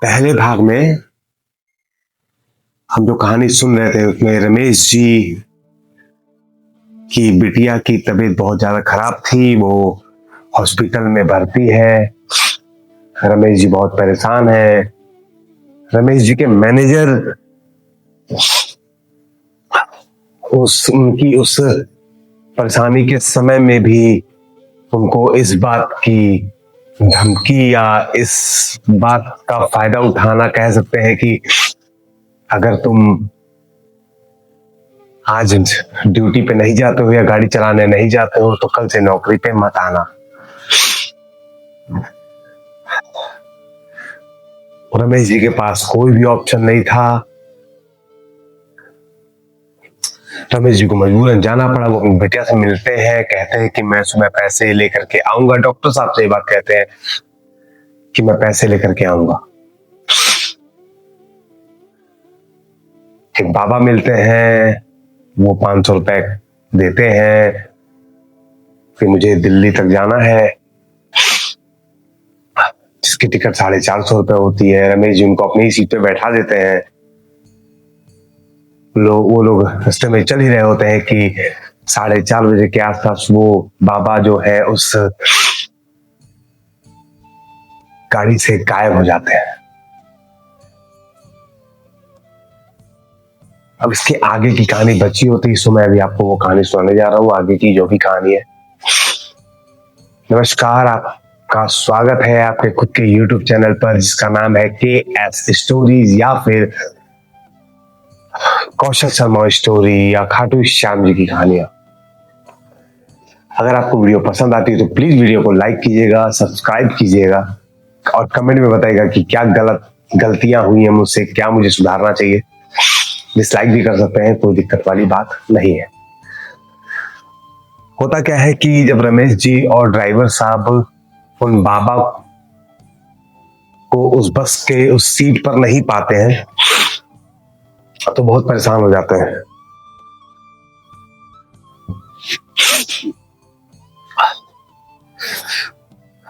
पहले भाग में हम जो कहानी सुन रहे थे उसमें रमेश जी की बिटिया की तबीयत बहुत ज्यादा खराब थी। वो हॉस्पिटल में भर्ती है। रमेश जी बहुत परेशान है। रमेश जी के मैनेजर उनकी उस परेशानी के समय में भी उनको इस बात की धमकी या इस बात का फायदा उठाना कह सकते हैं कि अगर तुम आज ड्यूटी पे नहीं जाते हो या गाड़ी चलाने नहीं जाते हो तो कल से नौकरी पे मत आना। रमेश जी के पास कोई भी ऑप्शन नहीं था। रमेश जी को मजबूरन जाना पड़ा। वो अपनी बिटिया से मिलते हैं, कहते हैं कि मैं सुबह पैसे लेकर के आऊंगा। डॉक्टर साहब से ये बात कहते हैं कि मैं पैसे लेकर के आऊंगा। एक बाबा मिलते हैं, वो 500 रुपए देते हैं कि मुझे दिल्ली तक जाना है, जिसकी टिकट 450 रुपए होती है। रमेश जी उनको अपनी सीट पे बैठा देते हैं। वो लोग रास्ते में चल ही रहे होते हैं कि 4:30 बजे के आसपास वो बाबा जो है उस गाड़ी से गायब हो जाते हैं। अब इसके आगे की कहानी बची होती है, सो मैं अभी आपको वो कहानी सुनाने जा रहा हूँ, आगे की जो भी कहानी है। नमस्कार, आपका स्वागत है आपके खुद के YouTube चैनल पर जिसका नाम है KS स्टोरीज या फिर कौशल शर्मा स्टोरी या खाटू श्याम जी की कहानियां। अगर आपको वीडियो पसंद आती है तो प्लीज वीडियो को लाइक कीजिएगा, सब्सक्राइब कीजिएगा और कमेंट में बताइएगा कि क्या गलतियां हुई हैं मुझसे, क्या मुझे सुधारना चाहिए। डिसलाइक भी कर सकते हैं, कोई दिक्कत वाली बात नहीं है। होता क्या है कि जब रमेश जी और ड्राइवर साहब उन बाबा को उस बस के उस सीट पर नहीं पाते हैं तो बहुत परेशान हो जाते हैं।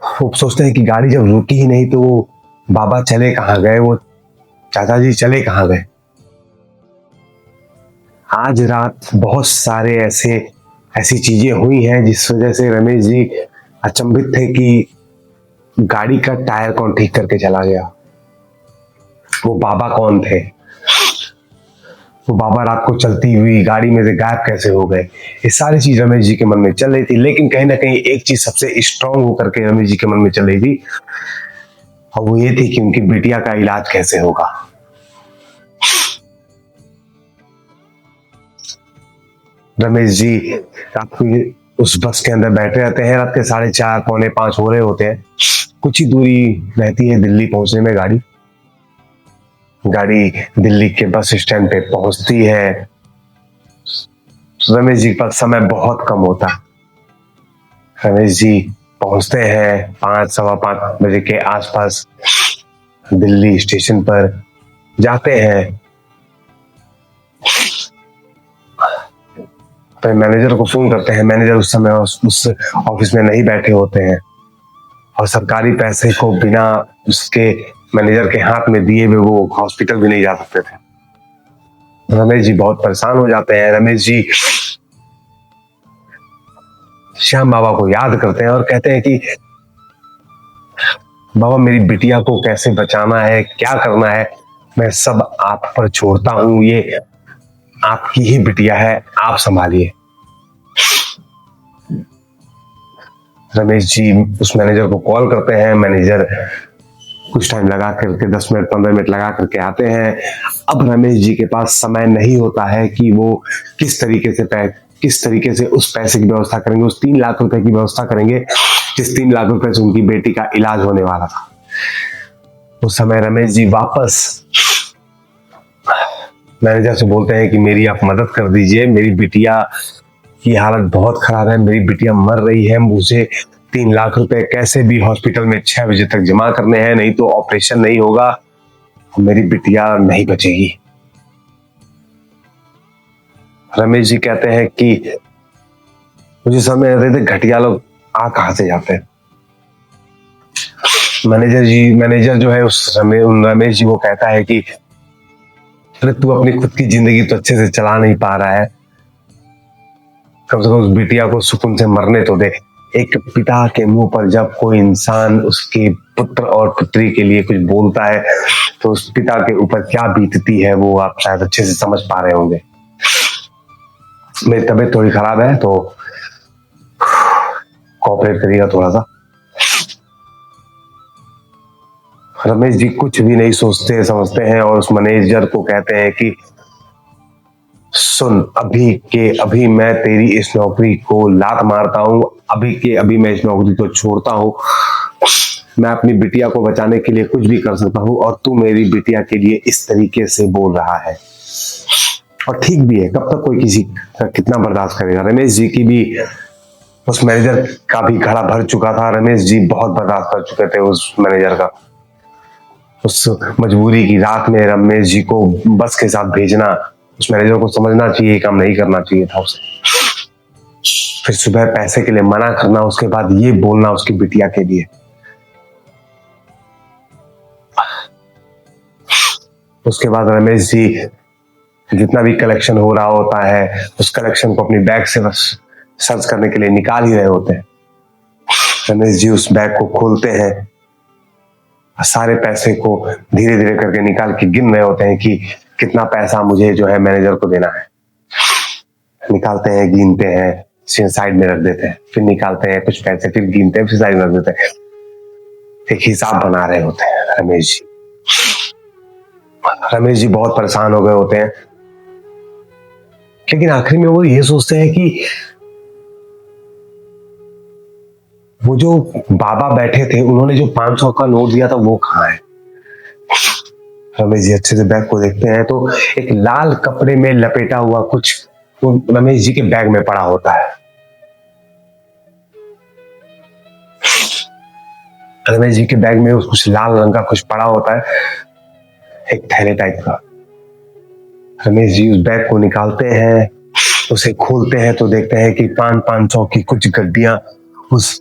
वो सोचते हैं कि गाड़ी जब रुकी ही नहीं तो वो बाबा चले कहां गए, वो चाचा जी चले कहां गए। आज रात बहुत सारे ऐसी चीजें हुई हैं जिस वजह से रमेश जी अचंभित थे कि गाड़ी का टायर कौन ठीक करके चला गया, वो बाबा कौन थे, वो बाबा रात को चलती हुई गाड़ी में से गायब कैसे हो गए। ये सारी चीज रमेश जी के मन में चल रही थी। लेकिन कहीं ना कहीं एक चीज सबसे स्ट्रांग होकर के रमेश जी के मन में चल रही थी और वो ये थी कि उनकी बिटिया का इलाज कैसे होगा। रमेश जी रात को उस बस के अंदर बैठे रहते हैं। रात के 4:30 पौने 5 हो रहे होते हैं। कुछ ही दूरी रहती है दिल्ली पहुंचने में। गाड़ी दिल्ली के बस स्टैंड पे पहुंचती है। रमेश जी के पास समय बहुत कम होता। रमेश जी पहुंचते हैं 5 सवा 5 बजे के आसपास दिल्ली स्टेशन पर, जाते हैं तो मैनेजर को फोन करते हैं। मैनेजर उस समय उस ऑफिस में नहीं बैठे होते हैं और सरकारी पैसे को बिना उसके मैनेजर के हाथ में दिए हुए वो हॉस्पिटल भी नहीं जा सकते थे। रमेश जी बहुत परेशान हो जाते हैं। रमेश जी श्याम बाबा को याद करते हैं और कहते हैं कि बाबा मेरी बिटिया को कैसे बचाना है, क्या करना है, मैं सब आप पर छोड़ता हूं। ये आपकी ही बिटिया है, आप संभालिए। रमेश जी उस मैनेजर को कॉल करते हैं। मैनेजर कुछ टाइम लगा करके 10 मिनट 15 मिनट लगा करके आते हैं। अब रमेश जी के पास समय नहीं होता है कि वो किस तरीके से उस पैसे की व्यवस्था करेंगे, उस 3 लाख रुपए की व्यवस्था करेंगे जिस 3 लाख रुपए से उनकी बेटी का इलाज होने वाला था। उस समय रमेश जी वापस मैनेजर से बोलते हैं कि मेरी आप मदद कर दीजिए, मेरी बिटिया की हालत बहुत खराब है, मेरी बिटिया मर रही है, मुझे 3 लाख रुपए कैसे भी हॉस्पिटल में 6 बजे तक जमा करने हैं, नहीं तो ऑपरेशन नहीं होगा, मेरी बिटिया नहीं बचेगी। रमेश जी कहते हैं कि मुझे समय रहते थे घटिया लोग आ कहां से जाते हैं। मैनेजर जो है उन रमेश जी को कहता है कि अरे तू अपनी खुद की जिंदगी तो अच्छे से चला नहीं पा रहा है, कम से कम उस बिटिया को सुकून से मरने तो दे। एक पिता के मुंह पर जब कोई इंसान उसके पुत्र और पुत्री के लिए कुछ बोलता है तो उस पिता के ऊपर क्या बीतती है वो आप शायद अच्छे से समझ पा रहे होंगे। मेरी तबीयत थोड़ी खराब है तो कोऑपरेट करिएगा थोड़ा सा। रमेश जी कुछ भी नहीं सोचते समझते हैं और उस मैनेजर को कहते हैं कि सुन, अभी के अभी मैं तेरी इस नौकरी को लात मारता हूं, अभी के अभी मैं इस नौकरी को छोड़ता हूं। मैं अपनी बिटिया को बचाने के लिए कुछ भी कर सकता हूं और तू मेरी बिटिया के लिए इस तरीके से बोल रहा है। और ठीक भी है, कब तक कोई किसी का कितना बर्दाश्त करेगा। रमेश जी की भी उस मैनेजर का भी घड़ा भर चुका था। रमेश जी बहुत बर्दाश्त कर चुके थे उस मैनेजर का। उस मजबूरी की रात में रमेश जी को बस के साथ भेजना, उस मैनेजर को समझना चाहिए काम नहीं करना चाहिए था उसे। फिर सुबह पैसे के लिए मना करना, उसके बाद ये बोलना उसकी बिटिया के लिए। उसके बाद रमेश जी जितना भी कलेक्शन हो रहा होता है उस कलेक्शन को अपनी बैग से बस सर्च करने के लिए निकाल ही रहे होते हैं। रमेश जी उस बैग को खोलते हैं, सारे पैसे को धीरे धीरे करके निकाल के गिन रहे होते हैं कि कितना पैसा मुझे जो है मैनेजर को देना है। निकालते हैं, गिनते हैं, साइड में रख देते हैं, फिर निकालते हैं कुछ पैसे, फिर गिनते हैं, फिर साइड में रख देते हैं। एक हिसाब बना रहे होते हैं रमेश जी। रमेश जी बहुत परेशान हो गए होते हैं, लेकिन आखिर में वो ये सोचते हैं कि वो जो बाबा बैठे थे उन्होंने जो 500 का नोट दिया था वो कहाँ है। रमेश जी अच्छे से बैग को देखते हैं तो एक लाल कपड़े में लपेटा हुआ कुछ वो रमेश जी के बैग में पड़ा होता है। रमेश जी के बैग में कुछ लाल रंग का कुछ पड़ा होता है, एक थैले टाइप का। रमेश जी उस बैग को निकालते हैं, उसे खोलते हैं तो देखते हैं कि 500 की कुछ गड्डियां उस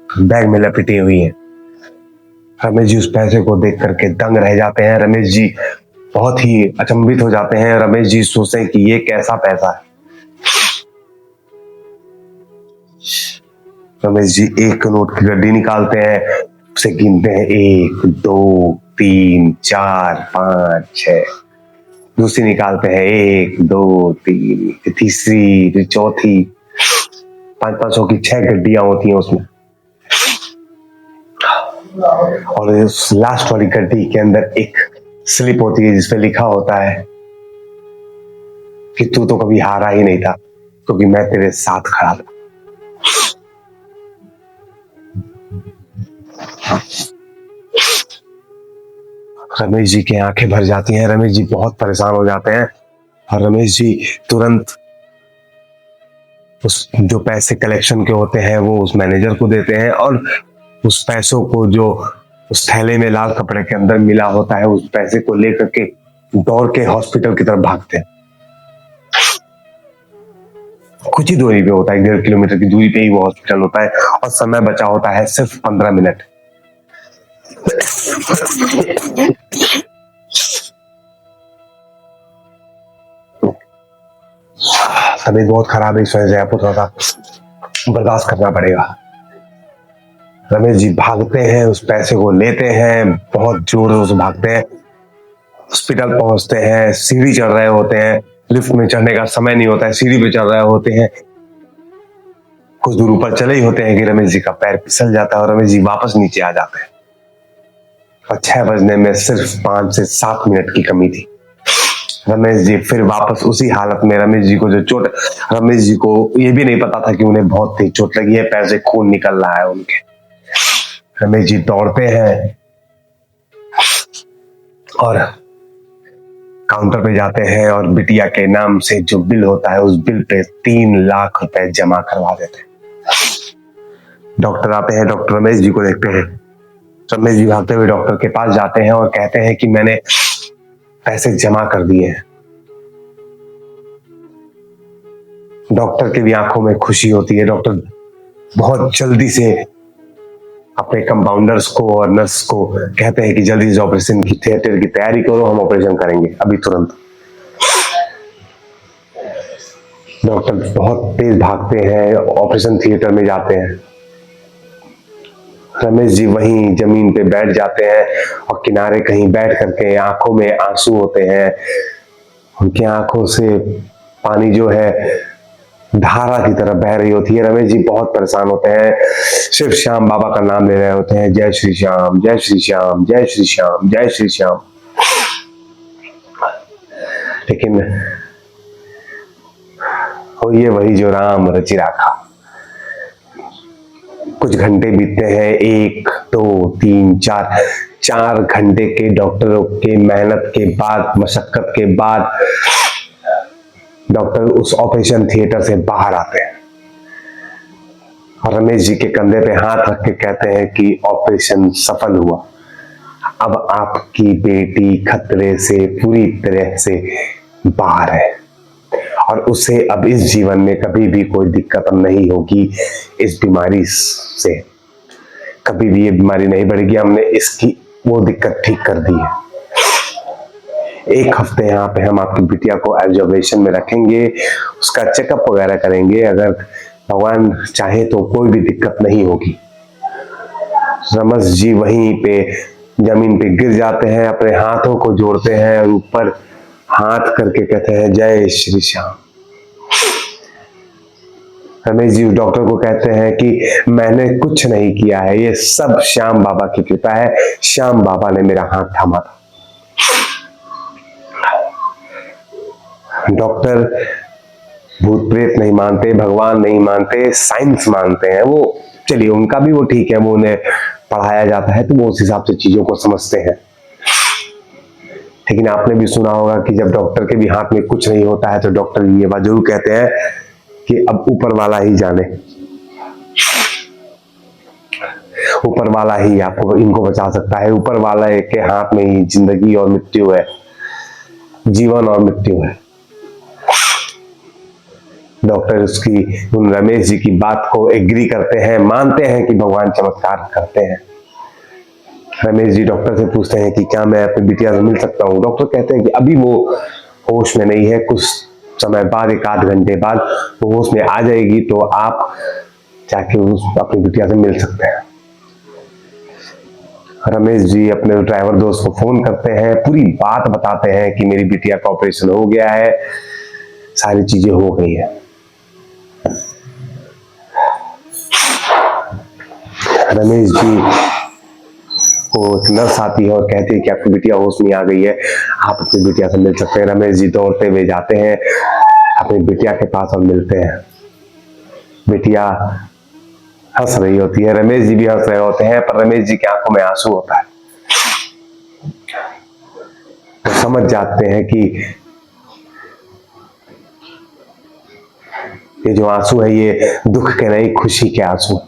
बैग में लपेटी हुई हैं। रमेश जी उस पैसे को देख करके दंग रह जाते हैं। रमेश जी बहुत ही अचंभित हो जाते हैं। रमेश जी सोचते हैं कि ये कैसा पैसा है। रमेश जी एक नोट की गड्डी निकालते हैं, उसे गिनते हैं, 1 2 3 4 5 6। दूसरी निकालते हैं, 1 2 3, तीसरी, फिर चौथी। 500 की 6 गड्डियां होती हैं उसमें, और इस लास्ट वाली गड्डी के अंदर एक स्लिप होती है जिसपे लिखा होता है कि तू तो कभी हारा ही नहीं था क्योंकि मैं तेरे साथ खड़ा था। रमेश जी की आंखें भर जाती हैं। रमेश जी बहुत परेशान हो जाते हैं और रमेश जी तुरंत उस जो पैसे कलेक्शन के होते हैं वो उस मैनेजर को देते हैं और उस पैसों को जो उस थैले में लाल कपड़े के अंदर मिला होता है उस पैसे को लेकर के दौड़ के हॉस्पिटल की तरफ भागते हैं। कुछ ही दूरी पे होता है, 1.5 किलोमीटर की दूरी पे ही वो हॉस्पिटल होता है और समय बचा होता है सिर्फ 15 मिनट। तबीयत बहुत खराब है, इस वजह से आपको थोड़ा सा बर्दाश्त करना पड़ेगा। रमेश जी भागते हैं, उस पैसे को लेते हैं, बहुत जोर से भागते हैं, हॉस्पिटल पहुंचते हैं, सीढ़ी चढ़ रहे होते हैं, लिफ्ट में चढ़ने का समय नहीं होता है, सीढ़ी पे चढ़ रहे होते हैं। कुछ दूर ऊपर चले ही होते हैं कि रमेश जी का पैर फिसल जाता है और रमेश जी वापस नीचे आ जाते हैं और 6 बजने में सिर्फ 5 से 7 मिनट की कमी थी। रमेश जी फिर वापस उसी हालत में। रमेश जी को जो चोट, रमेश जी को ये भी नहीं पता था कि उन्हें बहुत तेज चोट लगी है, पैर से खून निकल रहा है उनके। रमेश जी दौड़ते हैं और काउंटर पे जाते हैं और बिटिया के नाम से जो बिल होता है उस बिल पे 3 लाख रुपए जमा करवा देते हैं। डॉक्टर आते हैं, डॉक्टर रमेश जी को देखते हैं। रमेश जी भागते हुए डॉक्टर के पास जाते हैं और कहते हैं कि मैंने पैसे जमा कर दिए हैं। डॉक्टर की भी आंखों में खुशी होती है। डॉक्टर बहुत जल्दी से अपने कंपाउंडर्स को और नर्स को कहते हैं कि जल्दी से ऑपरेशन की थिएटर की तैयारी करो, हम ऑपरेशन करेंगे अभी तुरंत। डॉक्टर बहुत तेज भागते हैं, ऑपरेशन थिएटर में जाते हैं। रमेश जी वहीं जमीन पे बैठ जाते हैं और किनारे कहीं बैठ करके आंखों में आंसू होते हैं। उनकी आंखों से पानी जो है धारा की तरह बह रही होती है। रमेश जी बहुत परेशान होते हैं, शिव श्याम बाबा का नाम ले रहे होते हैं, जय श्री श्याम, जय श्री श्याम, जय श्री श्याम, जय श्री श्याम। लेकिन हो ये वही जो राम रचि राखा। कुछ घंटे बीतते हैं, 1 2 3 4 घंटे के डॉक्टरों के मेहनत के बाद, मशक्कत के बाद डॉक्टर उस ऑपरेशन थिएटर से बाहर आते हैं और रमेश जी के कंधे पे हाथ रख के कहते हैं कि ऑपरेशन सफल हुआ, अब आपकी बेटी खतरे से पूरी तरह से बाहर है और उसे अब इस जीवन में कभी भी कोई दिक्कत नहीं होगी। इस बीमारी से कभी भी ये बीमारी नहीं बढ़ेगी, हमने इसकी वो दिक्कत ठीक कर दी है। 1 हफ्ते यहाँ पे हम आपकी बिटिया को ऑब्जर्वेशन में रखेंगे, उसका चेकअप वगैरह करेंगे, अगर भगवान चाहे तो कोई भी दिक्कत नहीं होगी। रमेश जी वहीं पे जमीन पे गिर जाते हैं, अपने हाथों को जोड़ते हैं और ऊपर हाथ करके कहते हैं जय श्री श्याम। रमेश जी डॉक्टर को कहते हैं कि मैंने कुछ नहीं किया है, ये सब श्याम बाबा की कृपा है, श्याम बाबा ने मेरा हाथ थामा था। डॉक्टर भूत प्रेत नहीं मानते, भगवान नहीं मानते, साइंस मानते हैं। वो चलिए उनका भी वो ठीक है, वो उन्हें पढ़ाया जाता है तो वो उस हिसाब से चीजों को समझते हैं। लेकिन आपने भी सुना होगा कि जब डॉक्टर के भी हाथ में कुछ नहीं होता है तो डॉक्टर ये बात जरूर कहते हैं कि अब ऊपर वाला ही जाने, ऊपर वाला ही आपको इनको बचा सकता है, ऊपर वाला के हाथ में ही जिंदगी और मृत्यु है, जीवन और मृत्यु है। डॉक्टर उसकी उन रमेश जी की बात को एग्री करते हैं, मानते हैं कि भगवान चमत्कार करते हैं। रमेश जी डॉक्टर से पूछते हैं कि क्या मैं अपनी बिटिया से मिल सकता हूँ। डॉक्टर कहते हैं कि अभी वो होश में नहीं है, कुछ समय बाद 1 आध घंटे बाद वो होश में आ जाएगी तो आप जाके अपनी बिटिया से मिल सकते हैं। रमेश जी अपने ड्राइवर दोस्त को फोन करते हैं, पूरी बात बताते हैं कि मेरी बिटिया का ऑपरेशन हो गया है, सारी चीजें हो गई है। रमेश जी को एक नर्स आती है और कहती है कि आपकी बिटिया होश में आ गई है, आप अपनी बिटिया से मिल सकते हैं। रमेश जी दौड़ते हुए जाते हैं अपनी बिटिया के पास और मिलते हैं। बिटिया हंस रही होती है, रमेश जी भी हंस रहे होते हैं, पर रमेश जी की आंखों में आंसू होता है। तो समझ जाते हैं कि ये जो आंसू है ये दुख के नहीं, खुशी के आंसू।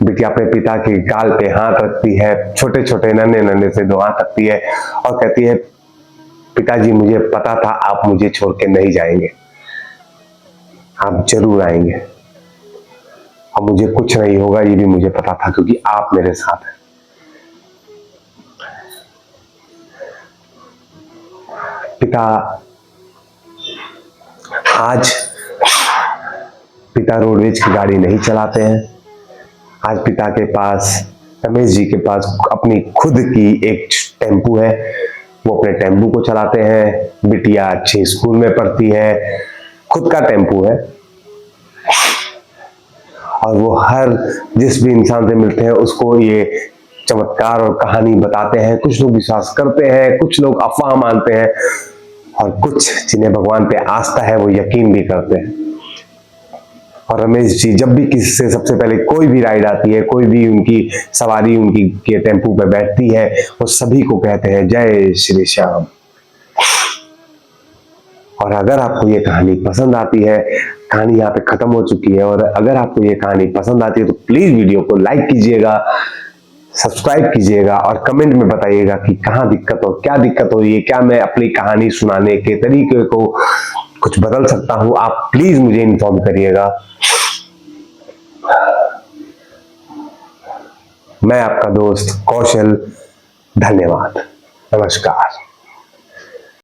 बिटिया अपने पिता के गाल पे हाथ रखती है, छोटे छोटे नन्हे नन्हे से 2 हाथ रखती है और कहती है पिताजी मुझे पता था आप मुझे छोड़ के नहीं जाएंगे, आप जरूर आएंगे और मुझे कुछ नहीं होगा, ये भी मुझे पता था क्योंकि आप मेरे साथ हैं। पिता आज रोडवेज की गाड़ी नहीं चलाते हैं। आज पिता के पास, रमेश जी के पास अपनी खुद की एक टेम्पू है, वो अपने टेम्पू को चलाते हैं। बिटिया अच्छे स्कूल में पढ़ती है, खुद का टेम्पू है और वो हर जिस भी इंसान से मिलते हैं उसको ये चमत्कार और कहानी बताते हैं। कुछ लोग विश्वास करते हैं, कुछ लोग अफवाह मानते हैं और कुछ जिन्हें भगवान पे आस्था है वो यकीन भी करते हैं। और रमेश जी जब भी किसी से सबसे पहले कोई भी राइड आती है, कोई भी उनकी सवारी उनकी के टेम्पू पे बैठती है, वो सभी को कहते हैं जय श्री श्याम। और अगर आपको ये कहानी पसंद आती है, कहानी यहाँ पे खत्म हो चुकी है, और अगर आपको ये कहानी पसंद आती है तो प्लीज वीडियो को लाइक कीजिएगा, सब्सक्राइब कीजिएगा और कमेंट में बताइएगा कि कहाँ दिक्कत हो, क्या दिक्कत हो रही है, क्या मैं अपनी कहानी सुनाने के तरीके को कुछ बदल सकता हूं। आप प्लीज मुझे इन्फॉर्म करिएगा। मैं आपका दोस्त कौशल, धन्यवाद, नमस्कार।